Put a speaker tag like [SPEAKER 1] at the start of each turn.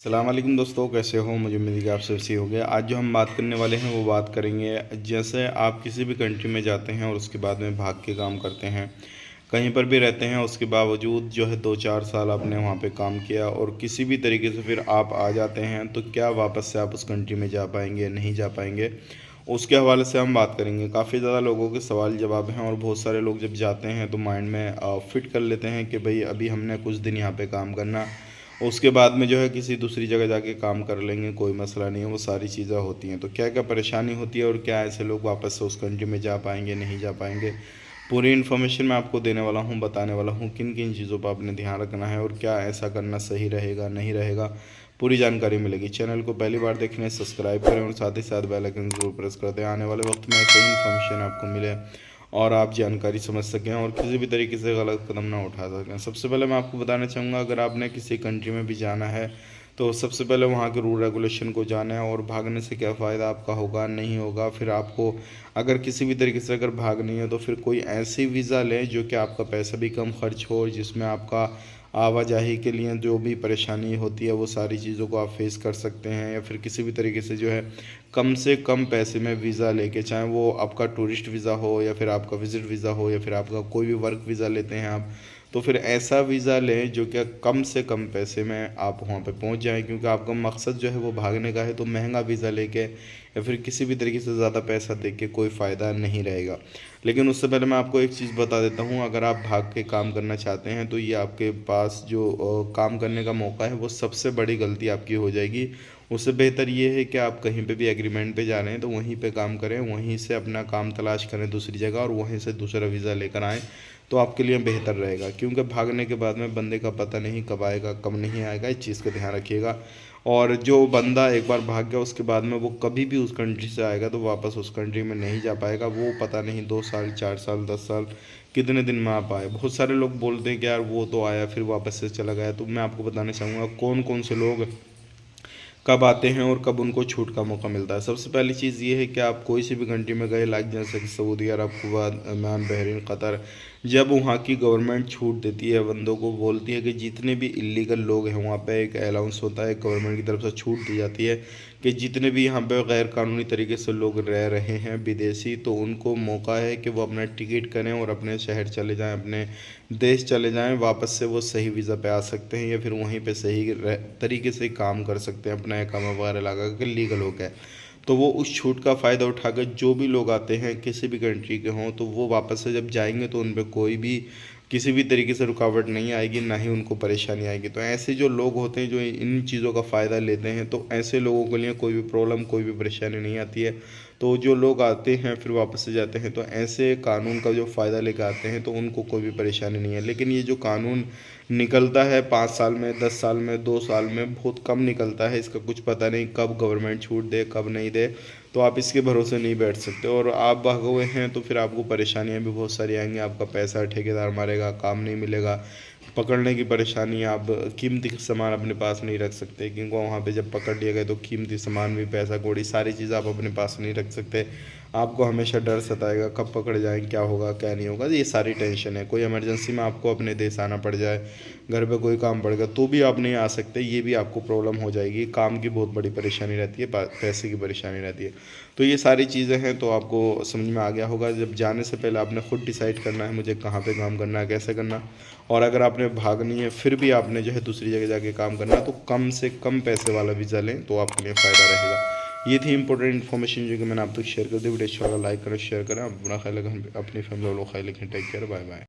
[SPEAKER 1] अस्सलाम वालेकुम दोस्तों, कैसे हो? मुझे उम्मीद है कि आप सब सही हो गए। आज जो हम बात करने वाले हैं वो बात करेंगे, जैसे आप किसी भी कंट्री में जाते हैं और उसके बाद में भाग के काम करते हैं, कहीं पर भी रहते हैं, उसके बावजूद जो है 2-4 साल आपने वहाँ पे काम किया और किसी भी तरीके से फिर आप आ जाते हैं, तो क्या वापस से आप उस कंट्री में जा पाएंगे, नहीं जा पाएंगे? उसके हवाले से हम बात करेंगे। काफ़ी ज़्यादा लोगों के सवाल जवाब हैं और बहुत सारे लोग जब जाते हैं तो माइंड में फिट कर लेते हैं कि भाई अभी हमने कुछ दिन यहाँ पे काम करना, उसके बाद में जो है किसी दूसरी जगह जाके काम कर लेंगे, कोई मसला नहीं है। वो सारी चीज़ें होती हैं, तो क्या क्या परेशानी होती है और क्या ऐसे लोग वापस से उस कंट्री में जा पाएंगे, नहीं जा पाएंगे, पूरी इन्फॉर्मेशन मैं आपको देने वाला हूँ, बताने वाला हूँ किन किन चीज़ों पर आपने ध्यान रखना है और क्या ऐसा करना सही रहेगा, नहीं रहेगा, पूरी जानकारी मिलेगी। चैनल को पहली बार देखने सब्सक्राइब करें और साथ ही साथ बेल आइकन जरूर प्रेस कर दें, आने वाले वक्त में ऐसी इन्फॉर्मेशन आपको मिले और आप जानकारी समझ सकें और किसी भी तरीके से गलत कदम ना उठा सकें। सबसे पहले मैं आपको बताना चाहूँगा, अगर आपने किसी कंट्री में भी जाना है तो सबसे पहले वहाँ के रूल रेगुलेशन को जाना है और भागने से क्या फ़ायदा आपका होगा, नहीं होगा। फिर आपको अगर किसी भी तरीके से अगर भागनी है तो फिर कोई ऐसी वीज़ा लें जो कि आपका पैसा भी कम खर्च हो, जिसमें आपका आवाजाही के लिए जो भी परेशानी होती है वो सारी चीज़ों को आप फेस कर सकते हैं। या फिर किसी भी तरीके से कम पैसे में वीज़ा लेके, चाहे वो आपका टूरिस्ट वीज़ा हो या फिर आपका विज़िट वीज़ा हो या फिर आपका कोई भी वर्क वीज़ा लेते हैं आप, तो फिर ऐसा वीज़ा लें जो कि कम से कम पैसे में आप वहाँ पे पहुँच जाएँ, क्योंकि आपका मकसद जो है वो भागने का है। तो महंगा वीज़ा लेके या फिर किसी भी तरीके से ज़्यादा पैसा दे के कोई फ़ायदा नहीं रहेगा। लेकिन उससे पहले मैं आपको एक चीज़ बता देता हूँ, अगर आप भाग के काम करना चाहते हैं तो ये आपके पास जो काम करने का मौका है वो सबसे बड़ी गलती आपकी हो जाएगी। उससे बेहतर ये है कि आप कहीं पे भी एग्रीमेंट पे जा रहे हैं तो वहीं पे काम करें, वहीं से अपना काम तलाश करें दूसरी जगह और वहीं से दूसरा वीज़ा लेकर आएँ, तो आपके लिए बेहतर रहेगा। क्योंकि भागने के बाद में बंदे का पता नहीं कब आएगा, कब नहीं आएगा, इस चीज़ का ध्यान रखिएगा। और जो बंदा एक बार भाग गया उसके बाद में वो कभी भी उस कंट्री से आएगा तो वापस उस कंट्री में नहीं जा पाएगा। वो पता नहीं 2 साल, 4 साल, 10 साल कितने दिन में आप आए। बहुत सारे लोग बोलते हैं कि यार वो तो आया फिर वापस से चला गया। तो मैं आपको बताना चाहूँगा कौन कौन से लोग कब आते हैं और कब उनको छूट का मौका मिलता है। सबसे पहली चीज़ ये है कि आप कोई सी भी कंट्री में गए, लाइक जैसे कि सऊदी अरब, कुवैत, ओमान, बहरीन, कतर, जब वहाँ की गवर्नमेंट छूट देती है, बंदों को बोलती है कि जितने भी इलीगल लोग हैं वहाँ पे एक अलाउंस होता है, गवर्नमेंट की तरफ से छूट दी जाती है कि जितने भी यहाँ पे गैर कानूनी तरीके से लोग रह रहे हैं विदेशी, तो उनको मौका है कि वो अपना टिकट करें और अपने शहर चले जाएं, अपने देश चले जाएं। वापस से वो सही वीज़ा पे आ सकते हैं या फिर वहीं पे सही तरीके से काम कर सकते हैं, अपना इकामा वगैरह लगा कर लीगल हो गया। तो वो उस छूट का फ़ायदा उठाकर जो भी लोग आते हैं किसी भी कंट्री के हों, तो वो वापस से जब जाएंगे तो उन पर कोई भी किसी भी तरीके से रुकावट नहीं आएगी, ना ही उनको परेशानी आएगी। तो ऐसे जो लोग होते हैं जो इन चीज़ों का फ़ायदा लेते हैं, तो ऐसे लोगों के लिए कोई भी प्रॉब्लम, कोई भी परेशानी नहीं आती है। तो जो लोग आते हैं फिर वापस से जाते हैं, तो ऐसे कानून का जो फ़ायदा लेकर आते हैं तो उनको कोई भी परेशानी नहीं है। लेकिन ये जो कानून निकलता है 5 साल में, 10 साल में, 2 साल में, बहुत कम निकलता है। इसका कुछ पता नहीं कब गवर्नमेंट छूट दे, कब नहीं दे। तो आप इसके भरोसे नहीं बैठ सकते और आप भागे हुए हैं तो फिर आपको परेशानियां भी बहुत सारी आएंगी। आपका पैसा ठेकेदार मारेगा, काम नहीं मिलेगा, पकड़ने की परेशानी, आप कीमती सामान अपने पास नहीं रख सकते, क्योंकि वहाँ पे जब पकड़ लिया गया तो कीमती सामान भी, पैसा कौड़ी, सारी चीज़ आप अपने पास नहीं रख सकते। आपको हमेशा डर सताएगा कब पकड़ जाए, क्या होगा क्या नहीं होगा, ये सारी टेंशन है। कोई इमरजेंसी में आपको अपने देश आना पड़ जाए, घर पे कोई काम पड़ गया तो भी आप नहीं आ सकते, ये भी आपको प्रॉब्लम हो जाएगी। काम की बहुत बड़ी परेशानी रहती है, पैसे की परेशानी रहती है। तो ये सारी चीज़ें हैं, तो आपको समझ में आ गया होगा। जब जाने से पहले आपने खुद डिसाइड करना है मुझे कहाँ पे काम करना है, कैसे करना। और अगर आपने भागनी है फिर भी आपने जो है दूसरी जगह जाके काम करना है, तो कम से कम पैसे वाला वीज़ा लें, तो आपके लिए फ़ायदा रहेगा। ये थी इंपॉर्टेंट इन्फॉर्मेशन जो कि मैंने आप तक शेयर कर दी। वीडियो अच्छा लगा लाइक करें, शेयर करें, अपना ख्याल रखें, अपनी फैमिली वालों का ख्याल रखें। Take care, bye bye.